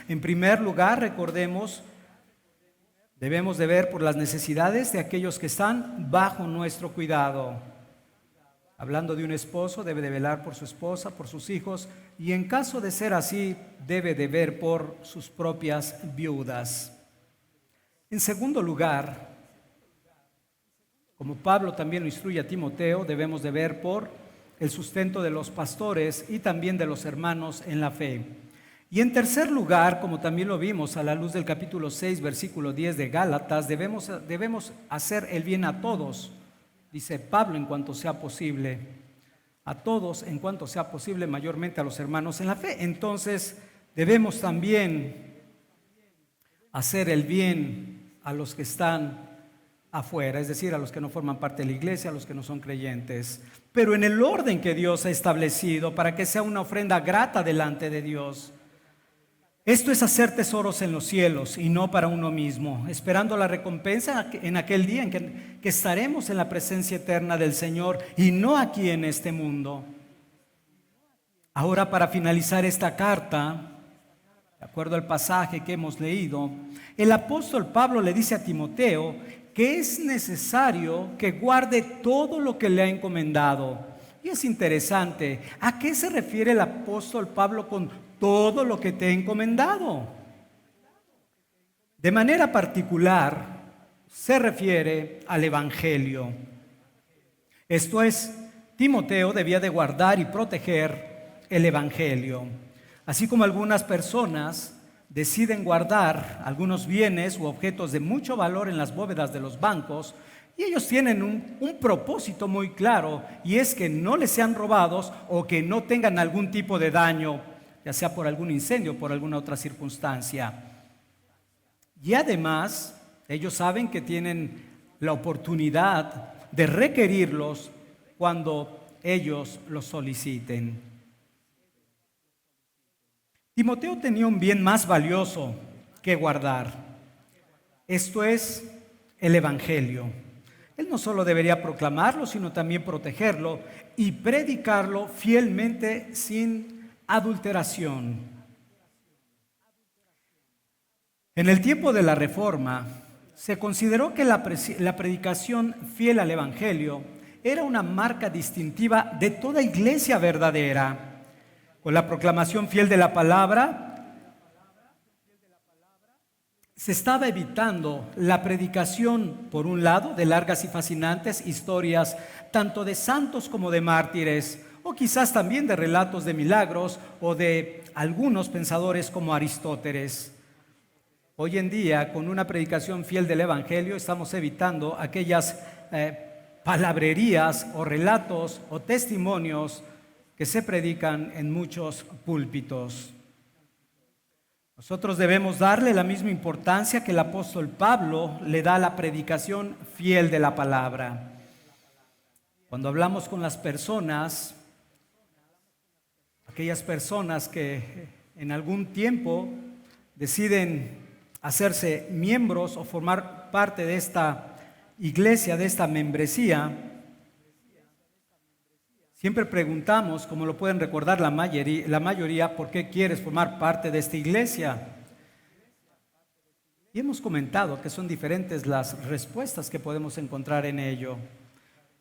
En primer lugar, recordemos, debemos de ver por las necesidades de aquellos que están bajo nuestro cuidado. Hablando de un esposo, debe de velar por su esposa, por sus hijos, y en caso de ser así, debe de ver por sus propias viudas. En segundo lugar, como Pablo también lo instruye a Timoteo, debemos de ver por el sustento de los pastores y también de los hermanos en la fe. Y en tercer lugar, como también lo vimos a la luz del capítulo 6, versículo 10 de Gálatas, debemos hacer el bien a todos, dice Pablo, en cuanto sea posible. A todos en cuanto sea posible, mayormente a los hermanos en la fe. Entonces, debemos también hacer el bien a los que están afuera, es decir, a los que no forman parte de la iglesia, a los que no son creyentes, pero en el orden que Dios ha establecido para que sea una ofrenda grata delante de Dios. Esto es hacer tesoros en los cielos y no para uno mismo, esperando la recompensa en aquel día en que estaremos en la presencia eterna del Señor y no aquí en este mundo. Ahora, para finalizar esta carta, de acuerdo al pasaje que hemos leído, el apóstol Pablo le dice a Timoteo que es necesario que guarde todo lo que le ha encomendado. Y es interesante, ¿a qué se refiere el apóstol Pablo con todo lo que te he encomendado? De manera particular, se refiere al Evangelio. Esto es, Timoteo debía de guardar y proteger el Evangelio. Así como algunas personas deciden guardar algunos bienes u objetos de mucho valor en las bóvedas de los bancos, y ellos tienen un propósito muy claro, y es que no les sean robados o que no tengan algún tipo de daño, ya sea por algún incendio o por alguna otra circunstancia. Y además, ellos saben que tienen la oportunidad de requerirlos cuando ellos los soliciten. Timoteo tenía un bien más valioso que guardar. Esto es el Evangelio. Él no solo debería proclamarlo, sino también protegerlo y predicarlo fielmente sin adulteración. En el tiempo de la Reforma, se consideró que la predicación fiel al Evangelio era una marca distintiva de toda iglesia verdadera. Con la proclamación fiel de la palabra, se estaba evitando la predicación, por un lado, de largas y fascinantes historias, tanto de santos como de mártires, o quizás también de relatos de milagros o de algunos pensadores como Aristóteles. Hoy en día, con una predicación fiel del Evangelio, estamos evitando aquellas palabrerías o relatos o testimonios que se predican en muchos púlpitos. Nosotros debemos darle la misma importancia que el apóstol Pablo le da a la predicación fiel de la palabra. Cuando hablamos con las personas, aquellas personas que en algún tiempo deciden hacerse miembros o formar parte de esta iglesia, de esta membresía, siempre preguntamos, como lo pueden recordar la mayoría, ¿por qué quieres formar parte de esta iglesia? Y hemos comentado que son diferentes las respuestas que podemos encontrar en ello.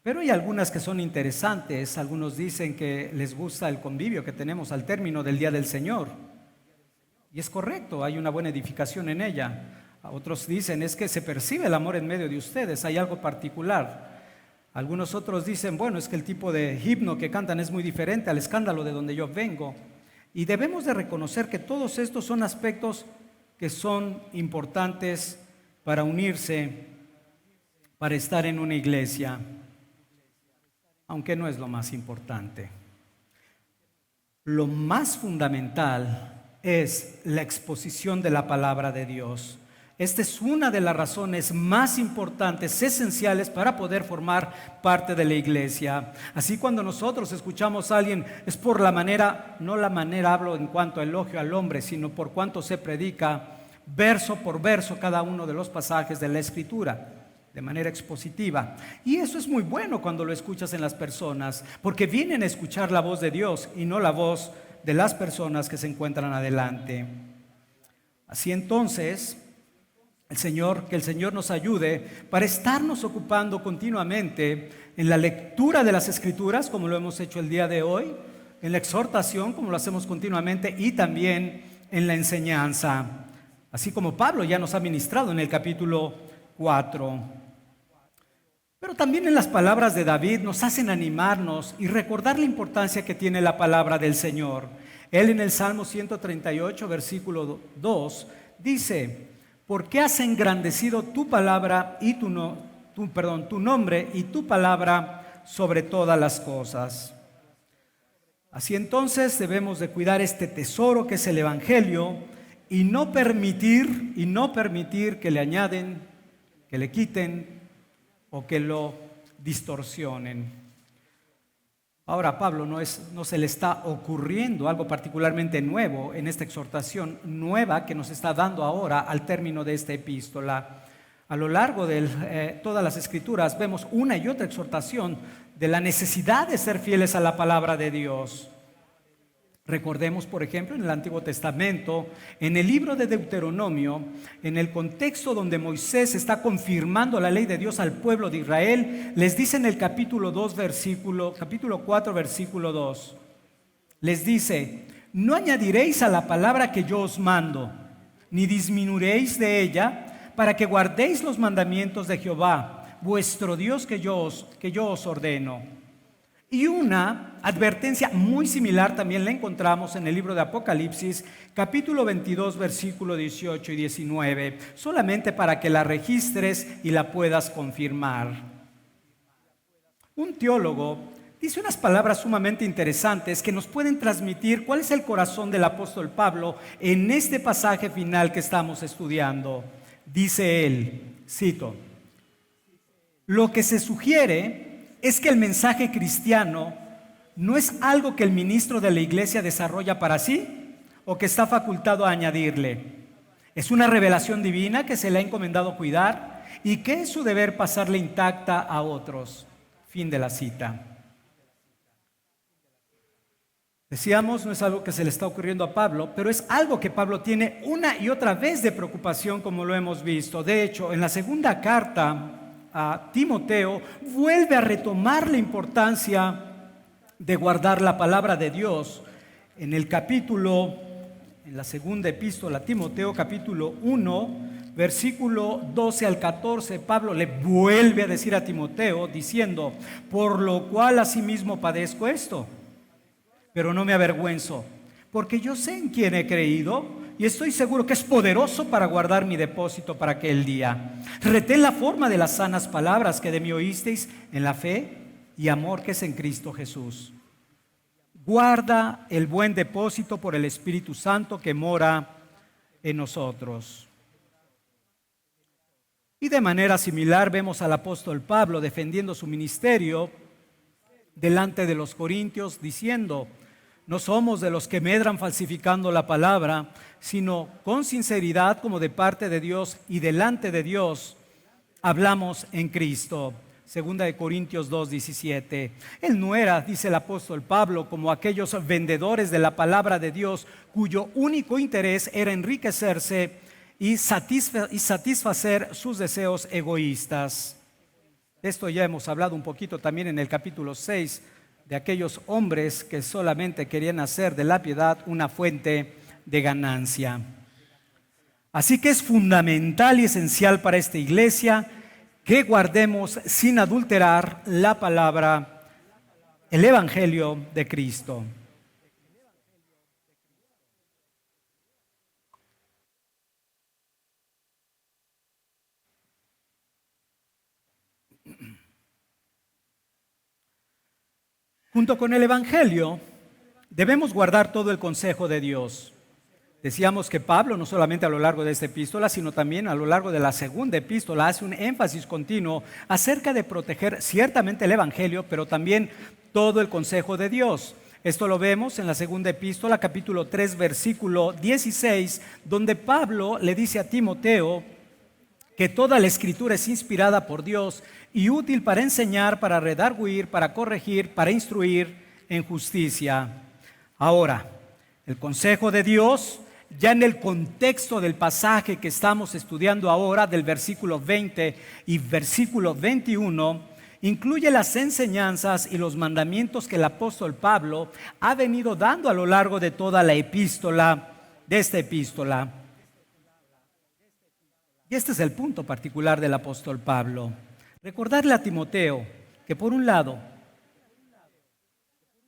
Pero hay algunas que son interesantes. Algunos dicen que les gusta el convivio que tenemos al término del Día del Señor. Y es correcto, hay una buena edificación en ella. Otros dicen, es que se percibe el amor en medio de ustedes, hay algo particular. Algunos otros dicen, bueno, es que el tipo de himno que cantan es muy diferente al escándalo de donde yo vengo. Y debemos de reconocer que todos estos son aspectos que son importantes para unirse, para estar en una iglesia, aunque no es lo más importante. Lo más fundamental es la exposición de la palabra de Dios. Esta es una de las razones más importantes, esenciales para poder formar parte de la iglesia. Así cuando nosotros escuchamos a alguien, es por la manera, no la manera hablo en cuanto a elogio al hombre, sino por cuanto se predica verso por verso cada uno de los pasajes de la Escritura, de manera expositiva. Y eso es muy bueno cuando lo escuchas en las personas, porque vienen a escuchar la voz de Dios y no la voz de las personas que se encuentran adelante. Así entonces, que el Señor nos ayude para estarnos ocupando continuamente en la lectura de las Escrituras, como lo hemos hecho el día de hoy, en la exhortación, como lo hacemos continuamente, y también en la enseñanza, así como Pablo ya nos ha ministrado en el capítulo 4. Pero también en las palabras de David nos hacen animarnos y recordar la importancia que tiene la palabra del Señor. Él en el Salmo 138, versículo 2, dice: ¿por qué has engrandecido tu palabra y tu nombre y tu palabra sobre todas las cosas? Así entonces debemos de cuidar este tesoro que es el Evangelio y no permitir que le añaden, que le quiten o que lo distorsionen. Ahora a Pablo no se le está ocurriendo algo particularmente nuevo en esta exhortación nueva que nos está dando ahora al término de esta epístola. A lo largo de todas las Escrituras vemos una y otra exhortación de la necesidad de ser fieles a la palabra de Dios. Recordemos, por ejemplo, en el Antiguo Testamento, en el libro de Deuteronomio, en el contexto donde Moisés está confirmando la ley de Dios al pueblo de Israel, les dice en el capítulo 4, versículo 2, les dice: no añadiréis a la palabra que yo os mando, ni disminuiréis de ella, para que guardéis los mandamientos de Jehová, vuestro Dios, que yo os ordeno. Y una advertencia muy similar también la encontramos en el libro de Apocalipsis, capítulo 22, versículo 18 y 19, solamente para que la registres y la puedas confirmar. Un teólogo dice unas palabras sumamente interesantes que nos pueden transmitir cuál es el corazón del apóstol Pablo en este pasaje final que estamos estudiando. Dice él, cito: lo que se sugiere es que el mensaje cristiano no es algo que el ministro de la iglesia desarrolla para sí o que está facultado a añadirle. Es una revelación divina que se le ha encomendado cuidar y que es su deber pasarle intacta a otros. Fin de la cita. Decíamos, no es algo que se le está ocurriendo a Pablo, pero es algo que Pablo tiene una y otra vez de preocupación, como lo hemos visto. De hecho, en la segunda carta a Timoteo vuelve a retomar la importancia de guardar la palabra de Dios. En la segunda epístola a Timoteo, capítulo 1, versículo 12 al 14, Pablo le vuelve a decir a Timoteo diciendo: por lo cual asimismo padezco esto, pero no me avergüenzo, porque yo sé en quién he creído y estoy seguro que es poderoso para guardar mi depósito para aquel día. Retén la forma de las sanas palabras que de mí oísteis en la fe y amor que es en Cristo Jesús. Guarda el buen depósito por el Espíritu Santo que mora en nosotros. Y de manera similar vemos al apóstol Pablo defendiendo su ministerio delante de los corintios, diciendo: no somos de los que medran falsificando la palabra, sino con sinceridad, como de parte de Dios y delante de Dios, hablamos en Cristo. Segunda de Corintios 2:17. Él no era, dice el apóstol Pablo, como aquellos vendedores de la palabra de Dios, cuyo único interés era enriquecerse y satisfacer sus deseos egoístas. De esto ya hemos hablado un poquito también en el capítulo 6, de aquellos hombres que solamente querían hacer de la piedad una fuente de ganancia. Así que es fundamental y esencial para esta iglesia que guardemos sin adulterar la palabra, el Evangelio de Cristo. Junto con el Evangelio, debemos guardar todo el consejo de Dios. Decíamos que Pablo, no solamente a lo largo de esta epístola, sino también a lo largo de la segunda epístola, hace un énfasis continuo acerca de proteger ciertamente el Evangelio, pero también todo el consejo de Dios. Esto lo vemos en la segunda epístola, capítulo 3, versículo 16, donde Pablo le dice a Timoteo que toda la Escritura es inspirada por Dios y útil para enseñar, para redarguir, para corregir, para instruir en justicia. Ahora, el consejo de Dios ya en el contexto del pasaje que estamos estudiando ahora, del versículo 20 y versículo 21, incluye las enseñanzas y los mandamientos que el apóstol Pablo ha venido dando a lo largo de toda la epístola, de esta epístola. Y este es el punto particular del apóstol Pablo. Recordarle a Timoteo que, por un lado,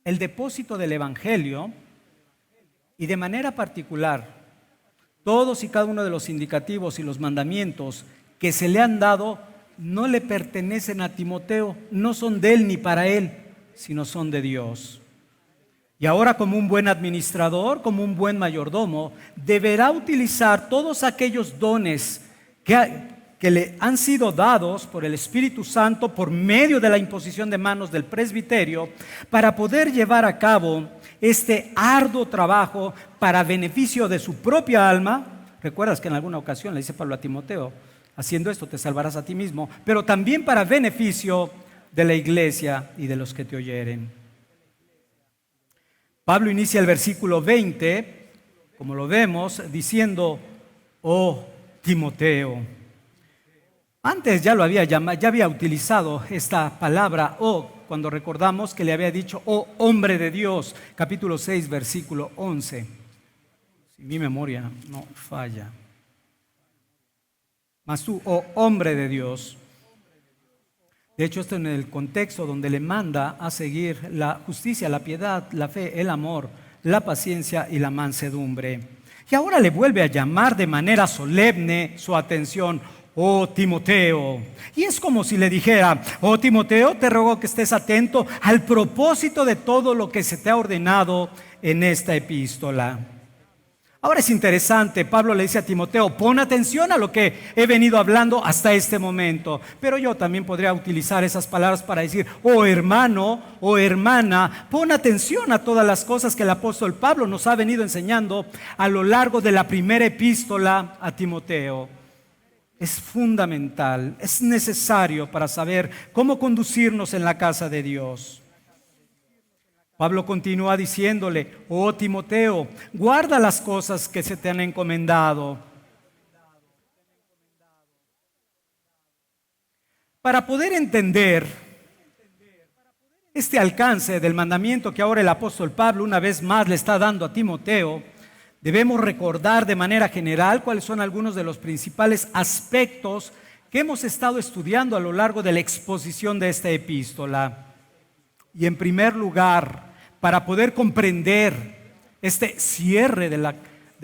el depósito del evangelio, y de manera particular, todos y cada uno de los indicativos y los mandamientos que se le han dado no le pertenecen a Timoteo, no son de él ni para él, sino son de Dios. Y ahora, como un buen administrador, como un buen mayordomo, deberá utilizar todos aquellos dones que le han sido dados por el Espíritu Santo por medio de la imposición de manos del presbiterio para poder llevar a cabo este arduo trabajo para beneficio de su propia alma. Recuerdas que en alguna ocasión le dice Pablo a Timoteo: haciendo esto te salvarás a ti mismo, pero también para beneficio de la iglesia y de los que te oyeren. Pablo inicia el versículo 20, como lo vemos, diciendo: oh Timoteo. Antes ya lo había llamado, ya había utilizado esta palabra "oh", cuando recordamos que le había dicho: oh hombre de Dios, capítulo 6, versículo 11. Si mi memoria no falla. Mas tú, oh hombre de Dios. De hecho, esto en el contexto donde le manda a seguir la justicia, la piedad, la fe, el amor, la paciencia y la mansedumbre. Y ahora le vuelve a llamar de manera solemne su atención: oh Timoteo. Y es como si le dijera: oh Timoteo, te ruego que estés atento al propósito de todo lo que se te ha ordenado en esta epístola. Ahora es interesante, Pablo le dice a Timoteo: pon atención a lo que he venido hablando hasta este momento. Pero yo también podría utilizar esas palabras para decir: oh hermano, oh hermana, pon atención a todas las cosas que el apóstol Pablo nos ha venido enseñando a lo largo de la primera epístola a Timoteo. Es fundamental, es necesario para saber cómo conducirnos en la casa de Dios. Pablo continúa diciéndole: oh Timoteo, guarda las cosas que se te han encomendado. Para poder entender este alcance del mandamiento que ahora el apóstol Pablo una vez más le está dando a Timoteo, debemos recordar de manera general cuáles son algunos de los principales aspectos que hemos estado estudiando a lo largo de la exposición de esta epístola. Y en primer lugar, para poder comprender este cierre de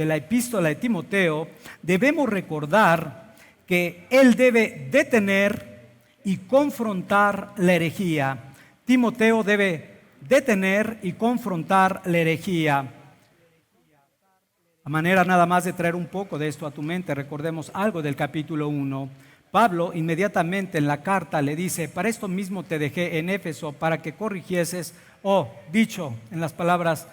la epístola de Timoteo, debemos recordar que él debe detener y confrontar la herejía. Timoteo debe detener y confrontar la herejía. A manera nada más de traer un poco de esto a tu mente, recordemos algo del capítulo 1. Pablo inmediatamente en la carta le dice: para esto mismo te dejé en Éfeso, para que corrigieses, dicho en las palabras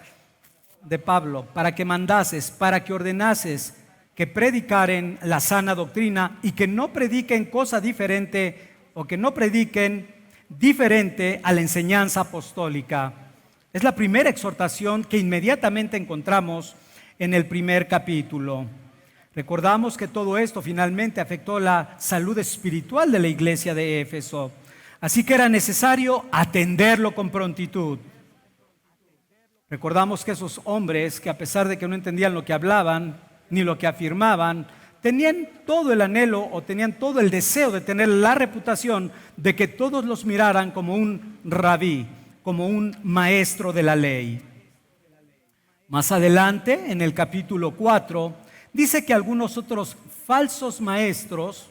de Pablo, para que mandases, para que ordenases que predicaren la sana doctrina y que no prediquen cosa diferente o que no prediquen diferente a la enseñanza apostólica. Es la primera exhortación que inmediatamente encontramos en el primer capítulo. Recordamos que todo esto finalmente afectó la salud espiritual de la iglesia de Éfeso. Así que era necesario atenderlo con prontitud. Recordamos que esos hombres, que a pesar de que no entendían lo que hablaban ni lo que afirmaban, tenían todo el anhelo o tenían todo el deseo de tener la reputación de que todos los miraran como un rabí, como un maestro de la ley. Más adelante, en el capítulo 4, dice que algunos otros falsos maestros,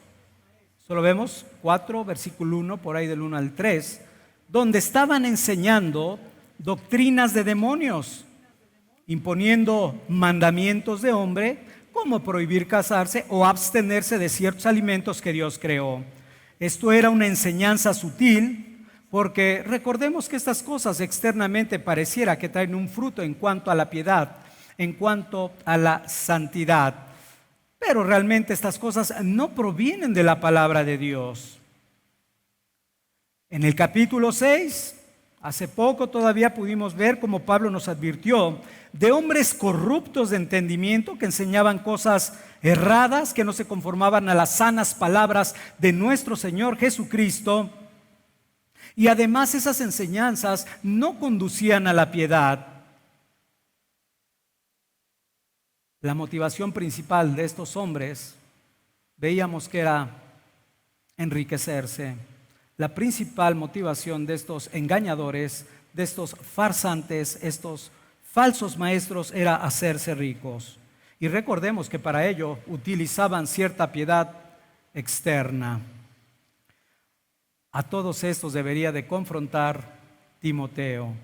solo vemos 4, versículo 1, por ahí del 1 al 3, donde estaban enseñando doctrinas de demonios, imponiendo mandamientos de hombre, como prohibir casarse o abstenerse de ciertos alimentos que Dios creó. Esto era una enseñanza sutil, porque recordemos que estas cosas externamente pareciera que traen un fruto en cuanto a la piedad, en cuanto a la santidad. Pero realmente estas cosas no provienen de la palabra de Dios. En el capítulo 6 Hace poco todavía pudimos ver cómo Pablo nos advirtió de hombres corruptos de entendimiento que enseñaban cosas erradas, que no se conformaban a las sanas palabras de nuestro Señor Jesucristo. Y además esas enseñanzas no conducían a la piedad. La motivación principal de estos hombres veíamos que era enriquecerse. La principal motivación de estos engañadores, de estos farsantes, estos falsos maestros era hacerse ricos. Y recordemos que para ello utilizaban cierta piedad externa. A todos estos debería de confrontar Timoteo.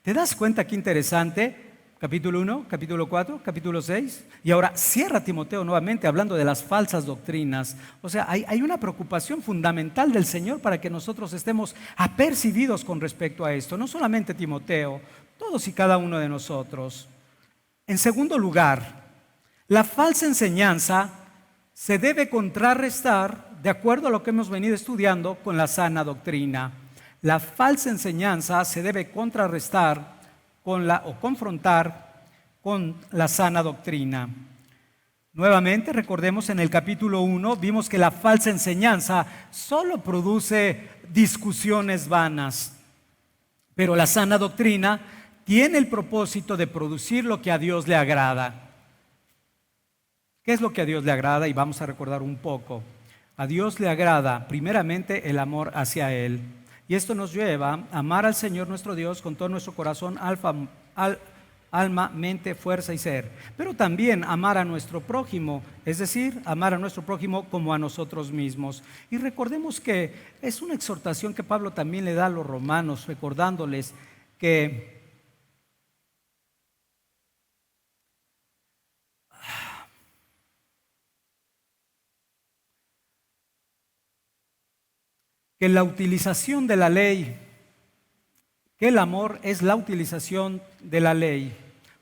¿Te das cuenta qué interesante? Capítulo 1, capítulo 4, capítulo 6. Y ahora cierra Timoteo nuevamente hablando de las falsas doctrinas. O sea, hay una preocupación fundamental del Señor para que nosotros estemos apercibidos con respecto a esto. No solamente Timoteo, todos y cada uno de nosotros. En segundo lugar, la falsa enseñanza se debe contrarrestar de acuerdo a lo que hemos venido estudiando con la sana doctrina. La falsa enseñanza se debe contrarrestar o confrontar con la sana doctrina. Nuevamente, recordemos en el capítulo 1, vimos que la falsa enseñanza solo produce discusiones vanas, pero la sana doctrina tiene el propósito de producir lo que a Dios le agrada. ¿Qué es lo que a Dios le agrada? Y vamos a recordar un poco. A Dios le agrada primeramente el amor hacia Él. Y esto nos lleva a amar al Señor nuestro Dios con todo nuestro corazón, alma, mente, fuerza y ser. Pero también amar a nuestro prójimo, es decir, amar a nuestro prójimo como a nosotros mismos. Y recordemos que es una exhortación que Pablo también le da a los romanos, recordándoles que la utilización de la ley, que el amor es la utilización de la ley,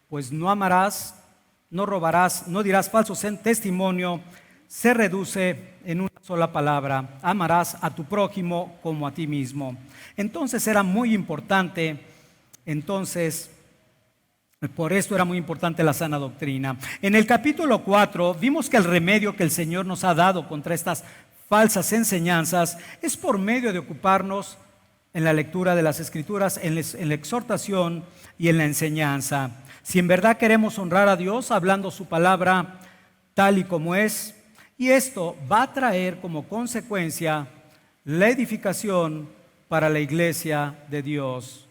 pues no amarás, no robarás, no dirás falso testimonio, se reduce en una sola palabra: amarás a tu prójimo como a ti mismo. Entonces era muy importante, por esto era muy importante la sana doctrina. En el capítulo 4 vimos que el remedio que el Señor nos ha dado contra estas falsas enseñanzas es por medio de ocuparnos en la lectura de las Escrituras, en la exhortación y en la enseñanza. Si en verdad queremos honrar a Dios hablando su palabra tal y como es, y esto va a traer como consecuencia la edificación para la iglesia de Dios.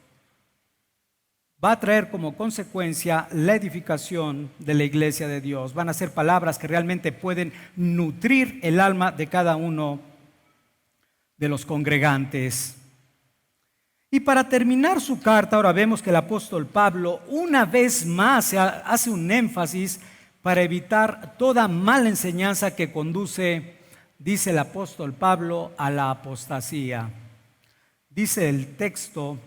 Va a traer como consecuencia la edificación de la iglesia de Dios. Van a ser palabras que realmente pueden nutrir el alma de cada uno de los congregantes. Y para terminar su carta, ahora vemos que el apóstol Pablo una vez más hace un énfasis para evitar toda mala enseñanza que conduce, dice el apóstol Pablo, a la apostasía. Dice el texto: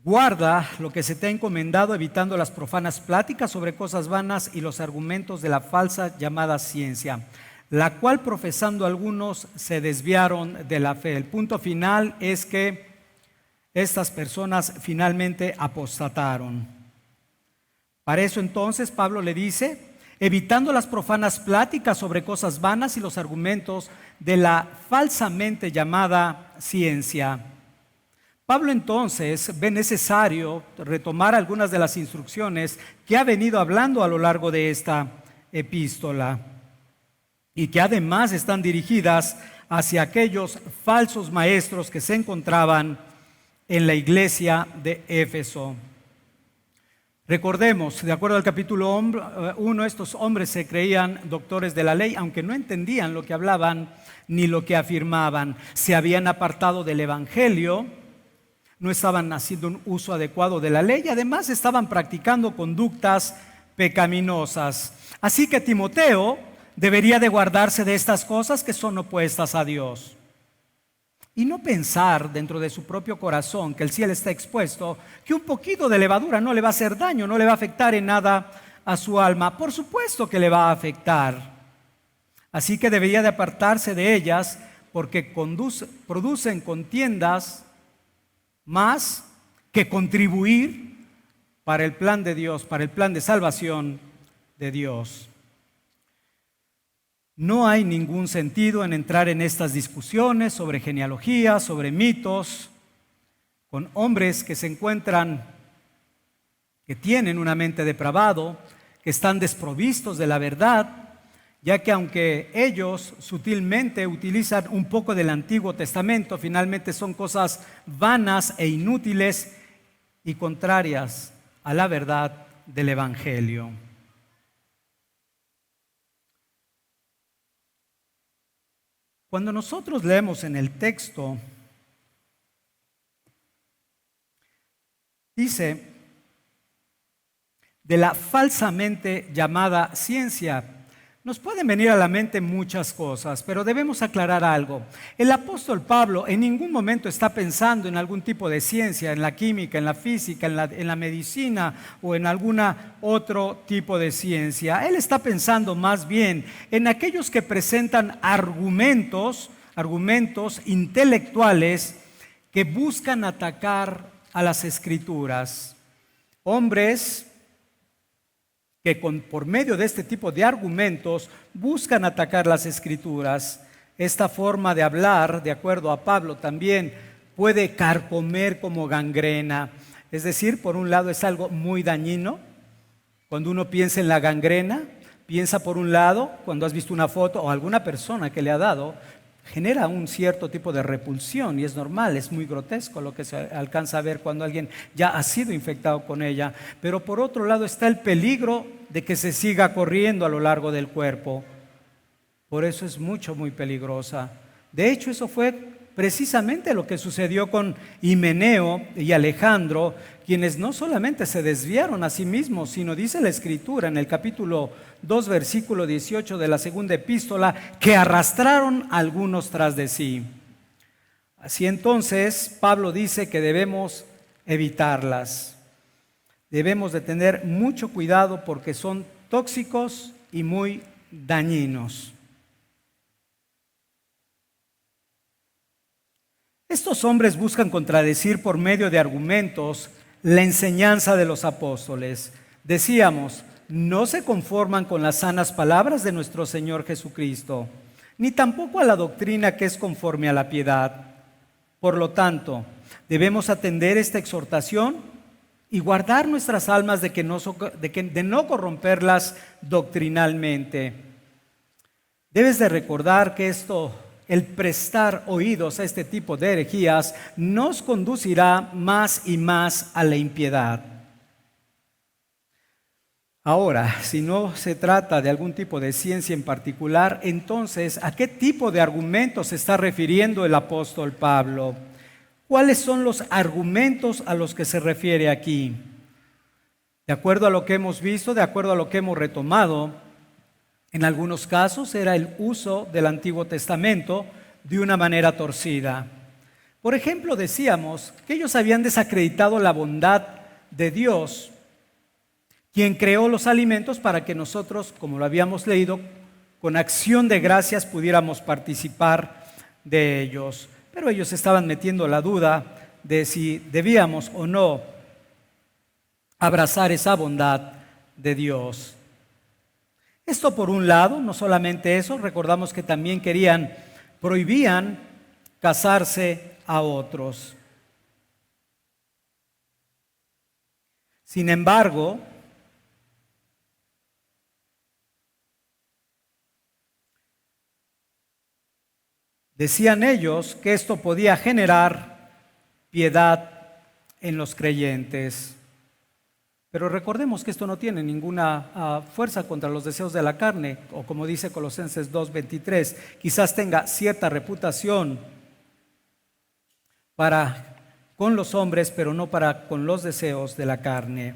guarda lo que se te ha encomendado, evitando las profanas pláticas sobre cosas vanas y los argumentos de la falsa llamada ciencia, la cual profesando algunos se desviaron de la fe. El punto final es que estas personas finalmente apostataron. Para eso entonces Pablo le dice: evitando las profanas pláticas sobre cosas vanas y los argumentos de la falsamente llamada ciencia. Pablo entonces ve necesario retomar algunas de las instrucciones que ha venido hablando a lo largo de esta epístola y que además están dirigidas hacia aquellos falsos maestros que se encontraban en la iglesia de Éfeso. Recordemos, de acuerdo al capítulo 1, estos hombres se creían doctores de la ley, aunque no entendían lo que hablaban ni lo que afirmaban. Se habían apartado del evangelio, no estaban haciendo un uso adecuado de la ley y además estaban practicando conductas pecaminosas. Así que Timoteo debería de guardarse de estas cosas que son opuestas a Dios. Y no pensar dentro de su propio corazón que el cielo está expuesto, que un poquito de levadura no le va a hacer daño, no le va a afectar en nada a su alma. Por supuesto que le va a afectar. Así que debería de apartarse de ellas, porque producen contiendas más que contribuir para el plan de Dios, para el plan de salvación de Dios. No hay ningún sentido en entrar en estas discusiones sobre genealogía, sobre mitos, con hombres que se encuentran, que tienen una mente depravada, que están desprovistos de la verdad, ya que aunque ellos sutilmente utilizan un poco del Antiguo Testamento, finalmente son cosas vanas e inútiles y contrarias a la verdad del Evangelio. Cuando nosotros leemos en el texto, dice de la falsamente llamada ciencia. Nos pueden venir a la mente muchas cosas, pero debemos aclarar algo. El apóstol Pablo en ningún momento está pensando en algún tipo de ciencia, en la química, en la física, en la medicina o en algún otro tipo de ciencia. Él está pensando más bien en aquellos que presentan argumentos intelectuales que buscan atacar a las Escrituras. Hombres que por medio de este tipo de argumentos buscan atacar las Escrituras. Esta forma de hablar, de acuerdo a Pablo, también puede carcomer como gangrena. Es decir, por un lado es algo muy dañino. Cuando uno piensa en la gangrena, piensa por un lado, cuando has visto una foto o alguna persona que le ha dado, genera un cierto tipo de repulsión y es normal, es muy grotesco lo que se alcanza a ver cuando alguien ya ha sido infectado con ella. Pero por otro lado está el peligro de que se siga corriendo a lo largo del cuerpo. Por eso es muy peligrosa. De hecho, eso fue precisamente lo que sucedió con Himeneo y Alejandro, quienes no solamente se desviaron a sí mismos, sino dice la Escritura en el capítulo 2, versículo 18 de la segunda epístola, que arrastraron a algunos tras de sí. Así entonces, Pablo dice que debemos evitarlas. Debemos de tener mucho cuidado porque son tóxicos y muy dañinos. Estos hombres buscan contradecir por medio de argumentos la enseñanza de los apóstoles. Decíamos, no se conforman con las sanas palabras de nuestro Señor Jesucristo, ni tampoco a la doctrina que es conforme a la piedad. Por lo tanto, debemos atender esta exhortación y guardar nuestras almas de no corromperlas doctrinalmente. Debes de recordar que el prestar oídos a este tipo de herejías nos conducirá más y más a la impiedad. Ahora, si no se trata de algún tipo de ciencia en particular, entonces, ¿a qué tipo de argumentos se está refiriendo el apóstol Pablo? ¿Cuáles son los argumentos a los que se refiere aquí? De acuerdo a lo que hemos visto, de acuerdo a lo que hemos retomado, en algunos casos era el uso del Antiguo Testamento de una manera torcida. Por ejemplo, decíamos que ellos habían desacreditado la bondad de Dios, quien creó los alimentos para que nosotros, como lo habíamos leído, con acción de gracias pudiéramos participar de ellos. Pero ellos estaban metiendo la duda de si debíamos o no abrazar esa bondad de Dios. Esto por un lado, no solamente eso, recordamos que también prohibían casarse a otros. Sin embargo, decían ellos que esto podía generar piedad en los creyentes. Pero recordemos que esto no tiene ninguna fuerza contra los deseos de la carne, o como dice Colosenses 2:23, quizás tenga cierta reputación con los hombres, pero no con los deseos de la carne.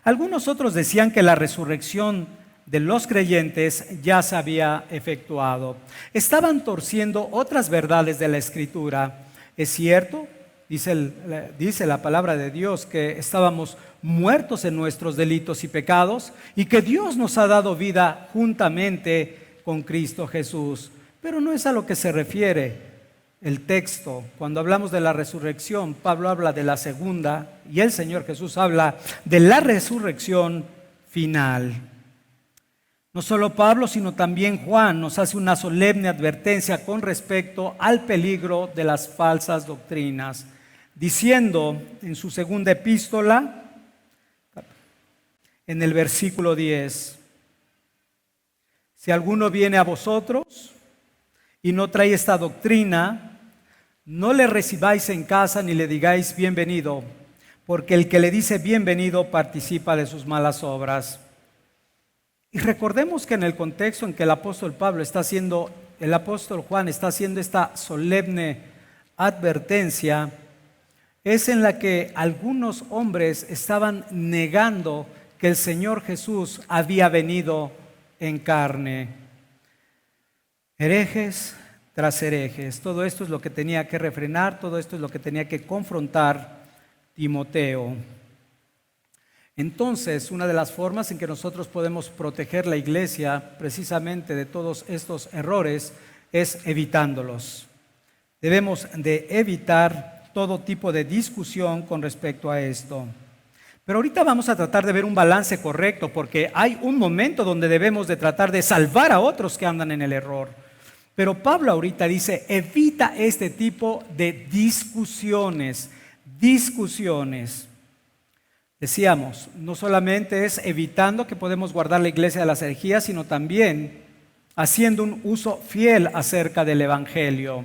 Algunos otros decían que la resurrección de los creyentes ya se había efectuado. Estaban torciendo otras verdades de la Escritura. Es cierto, dice la palabra de Dios, que estábamos muertos en nuestros delitos y pecados y que Dios nos ha dado vida juntamente con Cristo Jesús. Pero no es a lo que se refiere el texto. Cuando hablamos de la resurrección, Pablo habla de la segunda y el Señor Jesús habla de la resurrección final. No solo Pablo, sino también Juan nos hace una solemne advertencia con respecto al peligro de las falsas doctrinas, diciendo en su segunda epístola, en el versículo 10, si alguno viene a vosotros y no trae esta doctrina, no le recibáis en casa ni le digáis bienvenido, porque el que le dice bienvenido participa de sus malas obras. Y recordemos que en el contexto en que el apóstol Juan está haciendo esta solemne advertencia, es en la que algunos hombres estaban negando que el Señor Jesús había venido en carne. Herejes tras herejes. Todo esto es lo que tenía que refrenar, todo esto es lo que tenía que confrontar Timoteo. Entonces, una de las formas en que nosotros podemos proteger la iglesia precisamente de todos estos errores es evitándolos. Debemos de evitar todo tipo de discusión con respecto a esto. Pero ahorita vamos a tratar de ver un balance correcto, porque hay un momento donde debemos de tratar de salvar a otros que andan en el error. Pero Pablo ahorita dice, evita este tipo de discusiones. Decíamos, no solamente es evitando que podemos guardar la iglesia de las herejías, sino también haciendo un uso fiel acerca del evangelio.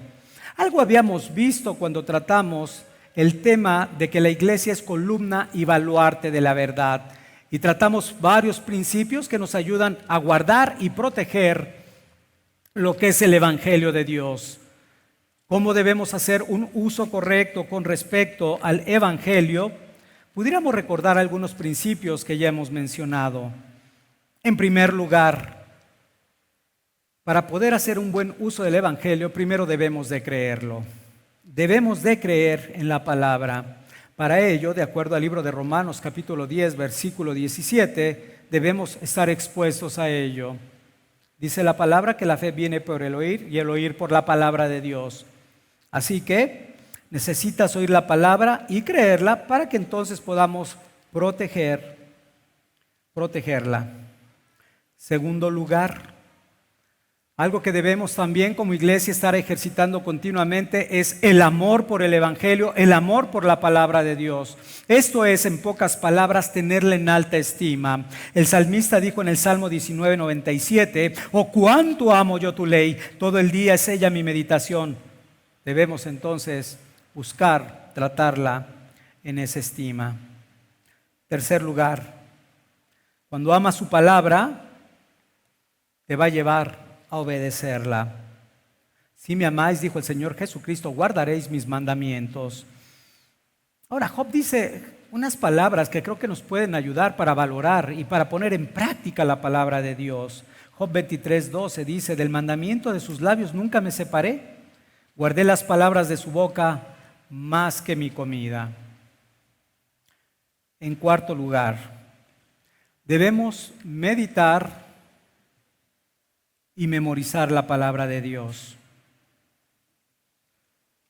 Algo habíamos visto cuando tratamos el tema de que la iglesia es columna y baluarte de la verdad. Y tratamos varios principios que nos ayudan a guardar y proteger lo que es el evangelio de Dios. Cómo debemos hacer un uso correcto con respecto al evangelio. Pudiéramos recordar algunos principios que ya hemos mencionado. En primer lugar, para poder hacer un buen uso del evangelio, primero debemos de creerlo. Debemos de creer en la palabra. Para ello, de acuerdo al libro de Romanos capítulo 10, versículo 17, debemos estar expuestos a ello. Dice la palabra que la fe viene por el oír y el oír por la palabra de Dios. Así que necesitas oír la palabra y creerla para que entonces podamos protegerla. Segundo lugar, algo que debemos también como iglesia estar ejercitando continuamente es el amor por el evangelio, el amor por la palabra de Dios. Esto es, en pocas palabras, tenerla en alta estima. El salmista dijo en el Salmo 19:97, oh, cuánto amo yo tu ley, todo el día es ella mi meditación. Debemos entonces buscar tratarla en esa estima. Tercer lugar, cuando amas su palabra, te va a llevar a obedecerla. Si me amáis, dijo el Señor Jesucristo, guardaréis mis mandamientos. Ahora, Job dice unas palabras que creo que nos pueden ayudar para valorar y para poner en práctica la palabra de Dios. Job 23:12 dice, del mandamiento de sus labios nunca me separé, guardé las palabras de su boca más que mi comida. En cuarto lugar, debemos meditar y memorizar la palabra de Dios.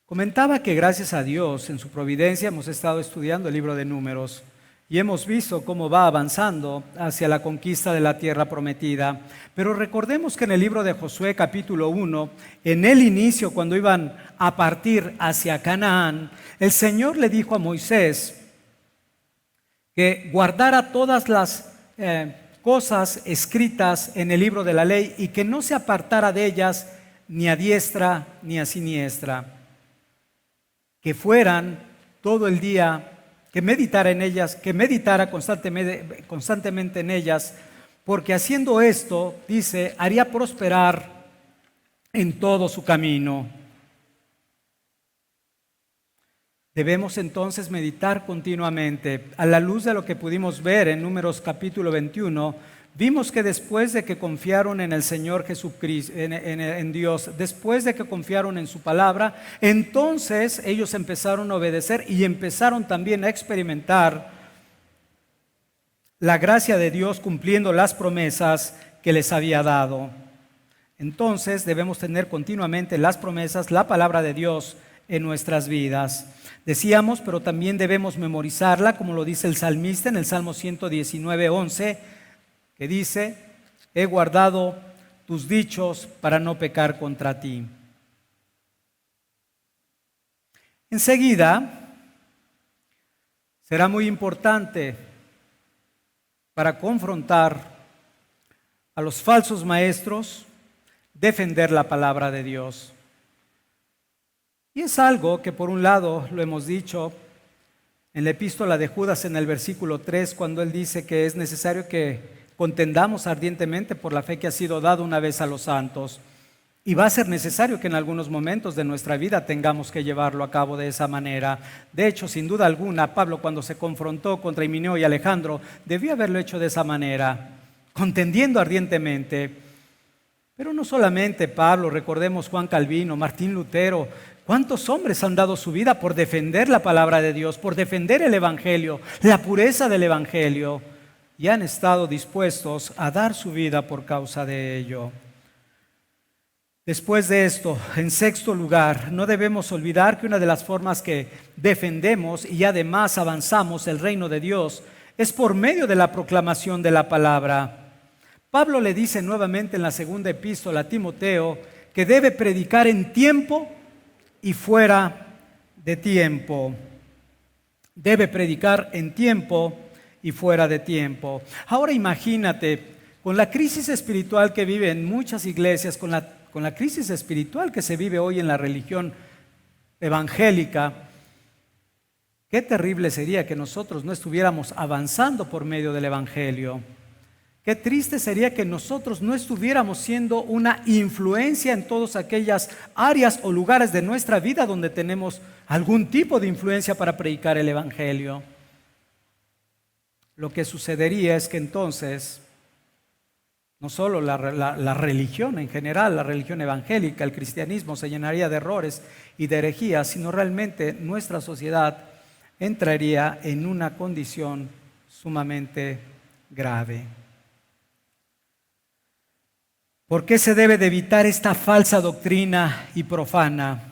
Comentaba que gracias a Dios, en su providencia, hemos estado estudiando el libro de Números y hemos visto cómo va avanzando hacia la conquista de la tierra prometida. Pero recordemos que en el libro de Josué capítulo 1, en el inicio, cuando iban a partir hacia Canaán, el Señor le dijo a Moisés que guardara todas las cosas escritas en el libro de la ley y que no se apartara de ellas ni a diestra ni a siniestra, que fueran todo el día, que meditara en ellas, que meditara constantemente en ellas, porque haciendo esto, dice, haría prosperar en todo su camino. Debemos entonces meditar continuamente. A la luz de lo que pudimos ver en Números capítulo 21, vimos que después de que confiaron en el Señor Jesucristo, en Dios, después de que confiaron en su palabra, entonces ellos empezaron a obedecer y empezaron también a experimentar la gracia de Dios cumpliendo las promesas que les había dado. entonces debemos tener continuamente las promesas, la palabra de Dios en nuestras vidas. Decíamos, pero también debemos memorizarla, como lo dice el salmista en el Salmo 119:11, que dice: he guardado tus dichos para no pecar contra ti. Enseguida, será muy importante para confrontar a los falsos maestros, defender la palabra de Dios. Y es algo que por un lado lo hemos dicho en la epístola de Judas en el versículo 3, cuando él dice que es necesario que contendamos ardientemente por la fe que ha sido dada una vez a los santos. Y va a ser necesario que en algunos momentos de nuestra vida tengamos que llevarlo a cabo de esa manera. De hecho, sin duda alguna, Pablo, cuando se confrontó contra Himeneo y Alejandro, debió haberlo hecho de esa manera, contendiendo ardientemente. Pero no solamente Pablo, recordemos Juan Calvino, Martín Lutero. ¿Cuántos hombres han dado su vida por defender la palabra de Dios, por defender el Evangelio, la pureza del Evangelio? Y han estado dispuestos a dar su vida por causa de ello. Después de esto, en sexto lugar, no debemos olvidar que una de las formas que defendemos y además avanzamos el reino de Dios es por medio de la proclamación de la palabra. Pablo le dice nuevamente en la segunda epístola a Timoteo que debe predicar en tiempo y fuera de tiempo. Debe predicar en tiempo y fuera de tiempo. Ahora imagínate, con la crisis espiritual que viven muchas iglesias, con la crisis espiritual que se vive hoy en la religión evangélica, qué terrible sería que nosotros no estuviéramos avanzando por medio del Evangelio. Qué triste sería que nosotros no estuviéramos siendo una influencia en todas aquellas áreas o lugares de nuestra vida donde tenemos algún tipo de influencia para predicar el Evangelio. Lo que sucedería es que entonces no solo la religión en general, la religión evangélica, el cristianismo se llenaría de errores y de herejías, sino realmente nuestra sociedad entraría en una condición sumamente grave. ¿Por qué se debe de evitar esta falsa doctrina y profana?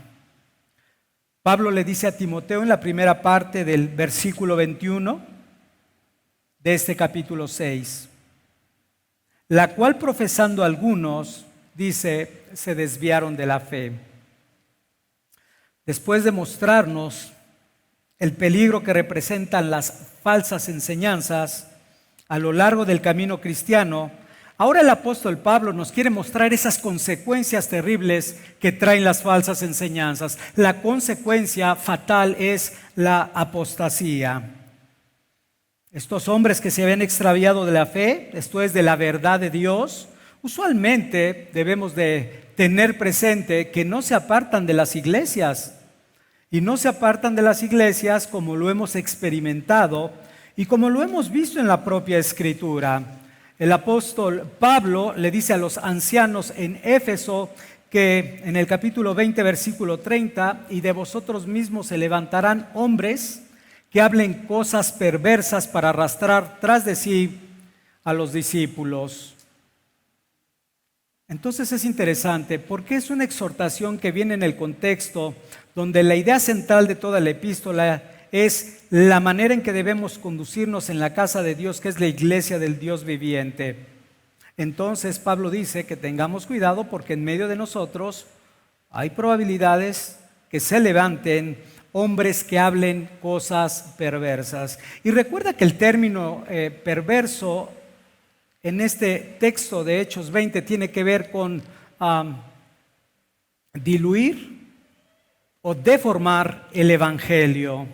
Pablo le dice a Timoteo en la primera parte del versículo 21 de este capítulo 6, la cual profesando algunos, dice, se desviaron de la fe. Después de mostrarnos el peligro que representan las falsas enseñanzas a lo largo del camino cristiano, ahora el apóstol Pablo nos quiere mostrar esas consecuencias terribles que traen las falsas enseñanzas. La consecuencia fatal es la apostasía. Estos hombres que se habían extraviado de la fe, esto es de la verdad de Dios, usualmente debemos de tener presente que no se apartan de las iglesias. Y no se apartan de las iglesias como lo hemos experimentado y como lo hemos visto en la propia Escritura. El apóstol Pablo le dice a los ancianos en Éfeso que en el capítulo 20, versículo 30, y de vosotros mismos se levantarán hombres que hablen cosas perversas para arrastrar tras de sí a los discípulos. Entonces es interesante porque es una exhortación que viene en el contexto donde la idea central de toda la epístola es la manera en que debemos conducirnos en la casa de Dios, que es la iglesia del Dios viviente. Entonces Pablo dice que tengamos cuidado porque en medio de nosotros hay probabilidades que se levanten hombres que hablen cosas perversas. Y recuerda que el término perverso en este texto de Hechos 20 tiene que ver con diluir o deformar el Evangelio.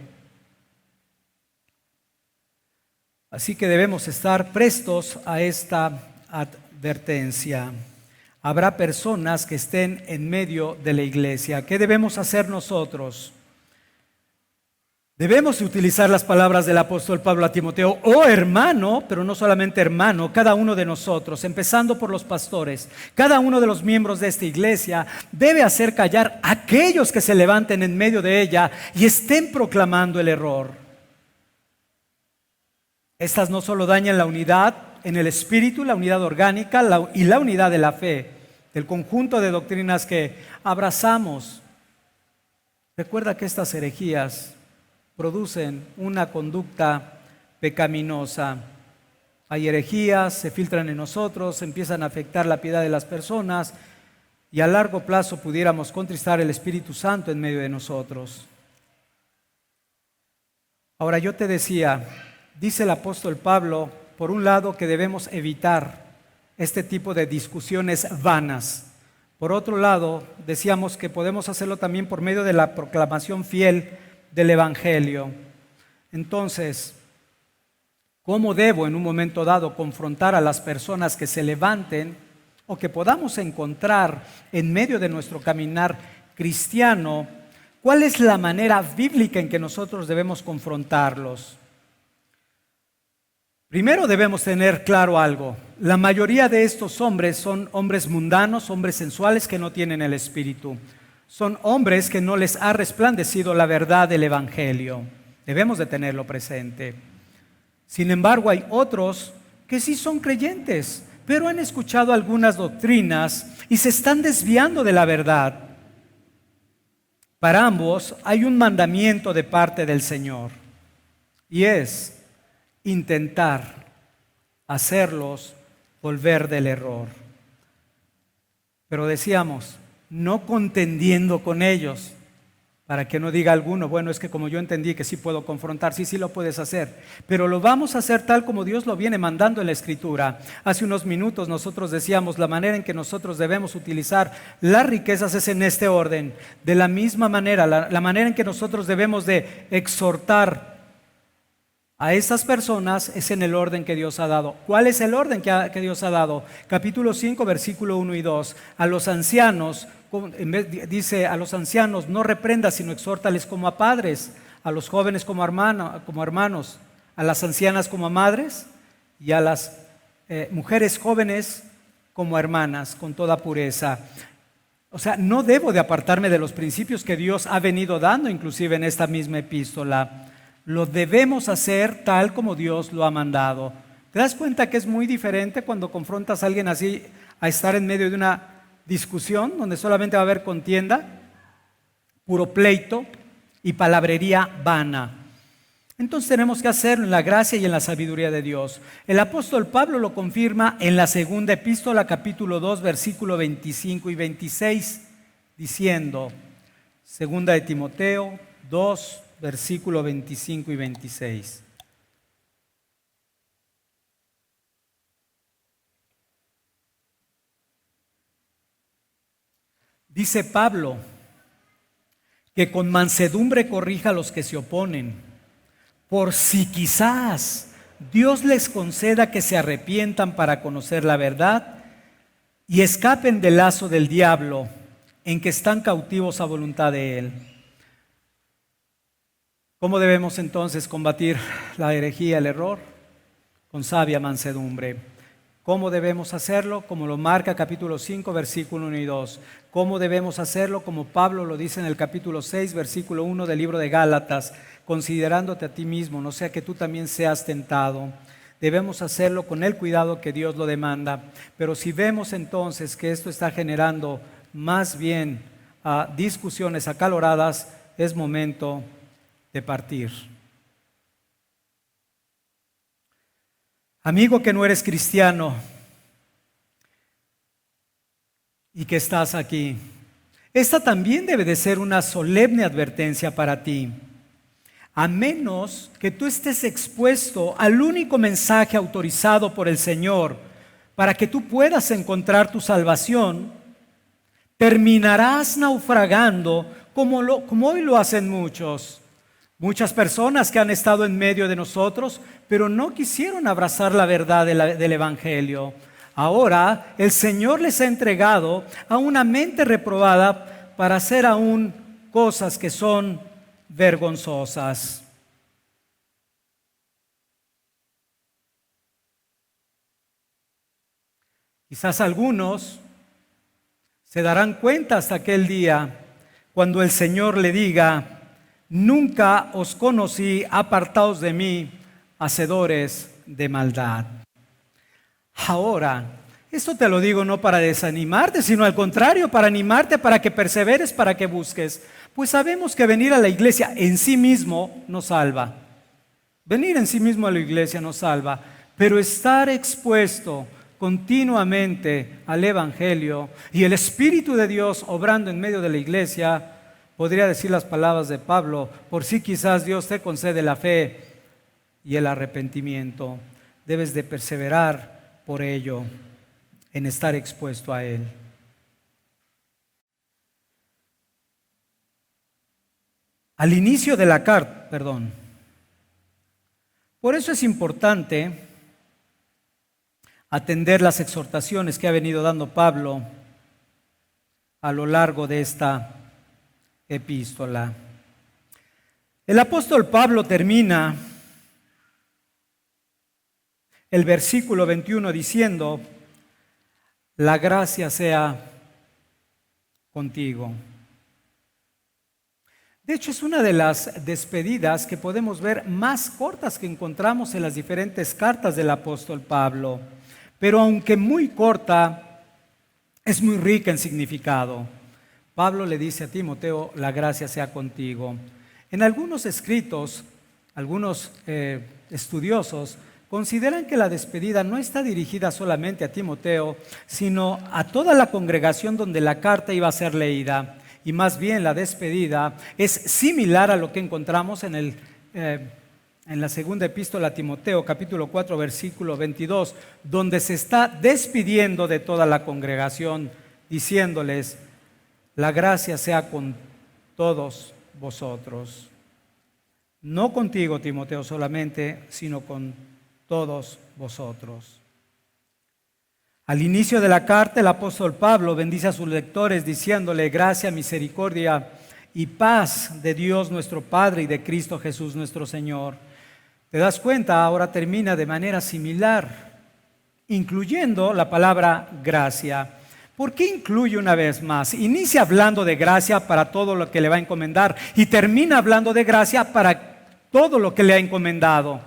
Así que debemos estar prestos a esta advertencia. Habrá personas que estén en medio de la iglesia. ¿Qué debemos hacer nosotros? Debemos utilizar las palabras del apóstol Pablo a Timoteo, oh hermano, pero no solamente hermano, cada uno de nosotros, empezando por los pastores, cada uno de los miembros de esta iglesia debe hacer callar a aquellos que se levanten en medio de ella y estén proclamando el error. Estas no solo dañan la unidad en el espíritu, la unidad orgánica y la unidad de la fe. del conjunto de doctrinas que abrazamos. Recuerda que estas herejías producen una conducta pecaminosa. Hay herejías, se filtran en nosotros, empiezan a afectar la piedad de las personas y a largo plazo pudiéramos contristar el Espíritu Santo en medio de nosotros. Ahora yo te decía, dice el apóstol Pablo, por un lado que debemos evitar este tipo de discusiones vanas. Por otro lado, decíamos que podemos hacerlo también por medio de la proclamación fiel del Evangelio. Entonces, ¿cómo debo en un momento dado confrontar a las personas que se levanten o que podamos encontrar en medio de nuestro caminar cristiano? ¿Cuál es la manera bíblica en que nosotros debemos confrontarlos? Primero debemos tener claro algo. La mayoría de estos hombres son hombres mundanos, hombres sensuales que no tienen el Espíritu. Son hombres que no les ha resplandecido la verdad del Evangelio. Debemos de tenerlo presente. Sin embargo, hay otros que sí son creyentes, pero han escuchado algunas doctrinas y se están desviando de la verdad. Para ambos hay un mandamiento de parte del Señor y es intentar hacerlos volver del error. Pero decíamos, no contendiendo con ellos, para que no diga alguno, bueno, es que como yo entendí que sí puedo confrontar, sí lo puedes hacer, pero lo vamos a hacer tal como Dios lo viene mandando en la Escritura. Hace unos minutos nosotros decíamos, la manera en que nosotros debemos utilizar las riquezas es en este orden. De la misma manera, la manera en que nosotros debemos de exhortar a estas personas es en el orden que Dios ha dado. ¿Cuál es el orden que Dios ha dado? Capítulo 5, versículo 1 y 2. A los ancianos, dice, a los ancianos no reprendas, sino exhórtales como a padres, a los jóvenes como hermanos, a las ancianas como a madres y a las mujeres jóvenes como hermanas, con toda pureza. O sea, no debo de apartarme de los principios que Dios ha venido dando, inclusive en esta misma epístola. Lo debemos hacer tal como Dios lo ha mandado. ¿Te das cuenta que es muy diferente cuando confrontas a alguien así a estar en medio de una discusión donde solamente va a haber contienda, puro pleito y palabrería vana? Entonces tenemos que hacerlo en la gracia y en la sabiduría de Dios. El apóstol Pablo lo confirma en la segunda epístola, capítulo 2, versículo 25 y 26, diciendo, segunda de Timoteo 2, versículo 25 y 26. Dice Pablo que con mansedumbre corrija a los que se oponen, por si quizás Dios les conceda que se arrepientan para conocer la verdad y escapen del lazo del diablo en que están cautivos a voluntad de él. ¿Cómo debemos entonces combatir la herejía, el error? Con sabia mansedumbre. ¿Cómo debemos hacerlo? Como lo marca capítulo 5, versículo 1 y 2. ¿Cómo debemos hacerlo? Como Pablo lo dice en el capítulo 6, versículo 1 del libro de Gálatas, considerándote a ti mismo, no sea que tú también seas tentado. Debemos hacerlo con el cuidado que Dios lo demanda. Pero si vemos entonces que esto está generando más bien discusiones acaloradas, es momento de partir. Amigo que no eres cristiano y que estás aquí, esta también debe de ser una solemne advertencia para ti. A menos que tú estés expuesto al único mensaje autorizado por el Señor para que tú puedas encontrar tu salvación, terminarás naufragando como hoy lo hacen muchos. Muchas personas que han estado en medio de nosotros, pero no quisieron abrazar la verdad del Evangelio. Ahora el Señor les ha entregado a una mente reprobada para hacer aún cosas que son vergonzosas. Quizás algunos se darán cuenta hasta aquel día cuando el Señor le diga: nunca os conocí, apartaos de mí, hacedores de maldad. Ahora, Esto te lo digo no para desanimarte, sino al contrario, para animarte, para que perseveres, para que busques. Pues sabemos que venir a la iglesia en sí mismo nos salva. Venir en sí mismo a la iglesia nos salva, pero estar expuesto continuamente al Evangelio y el Espíritu de Dios obrando en medio de la iglesia, podría decir las palabras de Pablo, por si quizás Dios te concede la fe y el arrepentimiento. Debes de perseverar por ello, en estar expuesto a Él. Al inicio de la carta, por eso es importante atender las exhortaciones que ha venido dando Pablo a lo largo de esta epístola. El apóstol Pablo termina el versículo 21 diciendo: la gracia sea contigo. De hecho, es una de las despedidas que podemos ver más cortas que encontramos en las diferentes cartas del apóstol Pablo. Pero aunque muy corta, es muy rica en significado. Pablo le dice a Timoteo: la gracia sea contigo. En algunos escritos, algunos estudiosos consideran que la despedida no está dirigida solamente a Timoteo, sino a toda la congregación donde la carta iba a ser leída. Y más bien la despedida es similar a lo que encontramos en la segunda epístola a Timoteo, capítulo 4, versículo 22, donde se está despidiendo de toda la congregación, diciéndoles: la gracia sea con todos vosotros. No contigo, Timoteo, solamente, sino con todos vosotros. Al inicio de la carta, el apóstol Pablo bendice a sus lectores diciéndole: gracia, misericordia y paz de Dios nuestro Padre y de Cristo Jesús nuestro Señor. ¿Te das cuenta? Ahora termina de manera similar, incluyendo la palabra gracia. ¿Por qué incluye una vez más? Inicia hablando de gracia para todo lo que le va a encomendar y termina hablando de gracia para todo lo que le ha encomendado.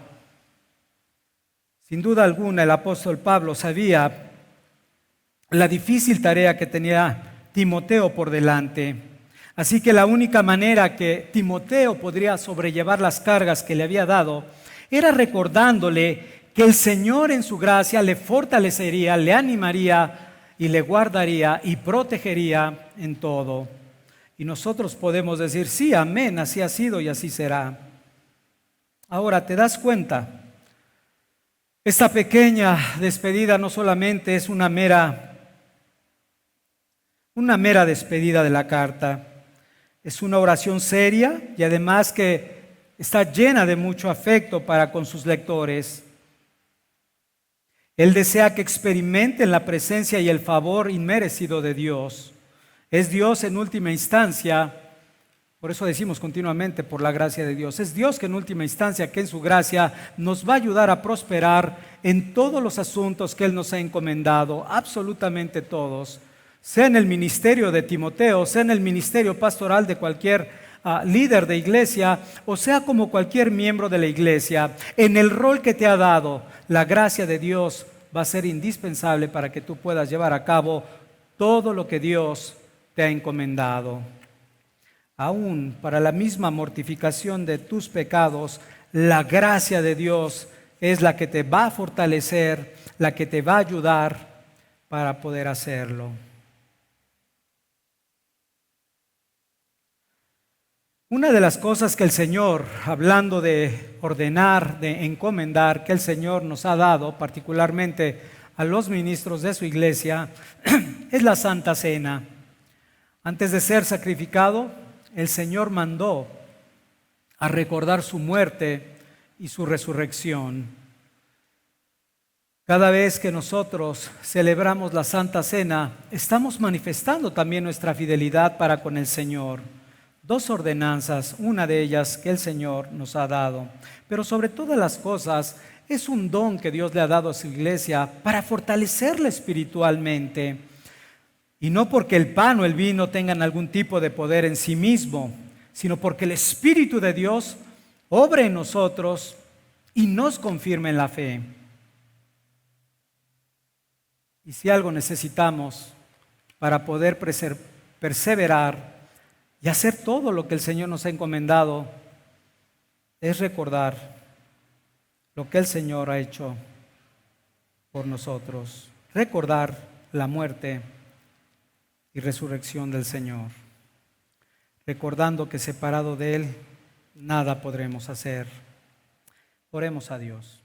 Sin duda alguna, el apóstol Pablo sabía la difícil tarea que tenía Timoteo por delante. Así que la única manera que Timoteo podría sobrellevar las cargas que le había dado era recordándole que el Señor en su gracia le fortalecería, le animaría y le guardaría y protegería en todo. Y nosotros podemos decir: sí, amén, así ha sido y así será. Ahora, ¿te das cuenta? Esta pequeña despedida no solamente es una mera despedida de la carta, es una oración seria y además que está llena de mucho afecto para con sus lectores. Él desea que experimenten la presencia y el favor inmerecido de Dios. Es Dios en última instancia, por eso decimos continuamente por la gracia de Dios. Es Dios que en última instancia, que en su gracia nos va a ayudar a prosperar en todos los asuntos que Él nos ha encomendado, absolutamente todos. Sea en el ministerio de Timoteo, sea en el ministerio pastoral de cualquier líder de iglesia, o sea como cualquier miembro de la iglesia, en el rol que te ha dado, la gracia de Dios va a ser indispensable para que tú puedas llevar a cabo todo lo que Dios te ha encomendado. Aún para la misma mortificación de tus pecados, la gracia de Dios es la que te va a fortalecer, la que te va a ayudar para poder hacerlo. Una de las cosas que el Señor, hablando de ordenar, de encomendar, que el Señor nos ha dado, particularmente a los ministros de su iglesia, es la Santa Cena. Antes de ser sacrificado, el Señor mandó a recordar su muerte y su resurrección. Cada vez que nosotros celebramos la Santa Cena, estamos manifestando también nuestra fidelidad para con el Señor. Dos ordenanzas, una de ellas que el Señor nos ha dado, pero sobre todas las cosas es un don que Dios le ha dado a su iglesia para fortalecerla espiritualmente. Y no porque el pan o el vino tengan algún tipo de poder en sí mismo, sino porque el Espíritu de Dios obra en nosotros y nos confirma en la fe. Y si algo necesitamos para poder perseverar y hacer todo lo que el Señor nos ha encomendado, es recordar lo que el Señor ha hecho por nosotros, recordar la muerte y resurrección del Señor, recordando que separado de Él nada podremos hacer. Oremos a Dios.